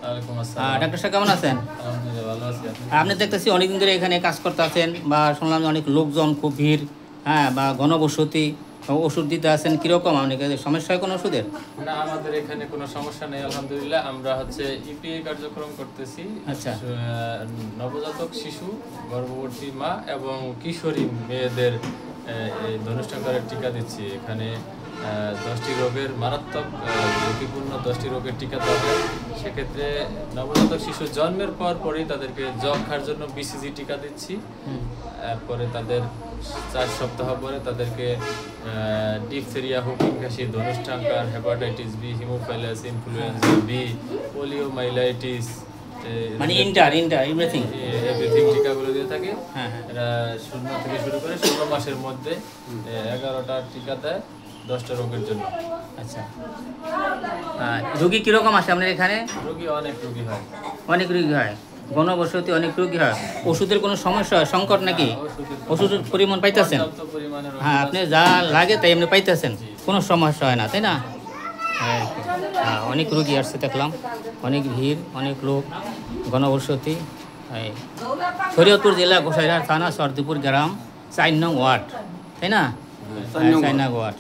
ওয়ালাইকুম আসসালাম। ডাক্তার সাহেব কেমন আছেন? আলহামদুলিল্লাহ ভালো আছি। আপনি দেখতেছি অনেকদিন ধরে এখানে কাজ করতে আছেন, বা শুনলাম যে অনেক লোকজন, খুব ভিড়, হ্যাঁ, বা ঘনবসতি, ওষুধ দিতে আছেন। কীরকম আপনাকে সমস্যা হয় কোনো ওষুধের? না, আমাদের এখানে কোনো সমস্যা নেই আলহামদুলিল্লাহ। আমরা ইপিএ কার্যক্রম করতেছি। আচ্ছা। নবজাতক শিশু, গর্ভবতী মা এবং কিশোরী মেয়েদের এই ধনুষ্টঙ্কারের টিকা দিচ্ছি। এখানে 10টি রোগের মারাত্মক ঝুঁকিপূর্ণ 10টি রোগের টিকা দেওয়া হয়। সেক্ষেত্রে নবজাতক শিশু জন্মের পরেই তাদেরকে যক্ষ্মার জন্য বিসিজি টিকা দিচ্ছি। এরপরে তাদের 4 সপ্তাহ পরে তাদেরকে ডিপথেরিয়া, হুপিং কাশি, ধনুষ্টঙ্কার, hepatitis B, haemophilus, influenza B, poliomyelitis, মানে এভরিথিং টিকাগুলো দিয়ে থাকে। হ্যাঁ। এরা 0 থেকে শুরু করে 16 মাসের মধ্যে 11টা টিকা দেয় 10টা রোগের জন্য। আচ্ছা, রোগী কীরকম আসে আপনার এখানে? অনেক রোগী হয়। অনেক রোগী হয়, ঘনবসতি অনেক রোগী হয়। ওষুধের কোনো সমস্যা হয়, সংকট নাকি? ওষুধের পরিমাণ পাইতেছেন? হ্যাঁ, আপনি যা লাগে তাই এমনি পাইতেছেন, কোনো সমস্যা হয় না, তাই না? হ্যাঁ, অনেক রোগী আসছে দেখলাম, অনেক ভিড়, অনেক লোক, ঘনবসতি। শরীয়তপুর জেলা গোসাইরহাট থানা সরদিপুর গ্রাম 4 নং ওয়ার্ড, তাই না? 4 নং ওয়ার্ড।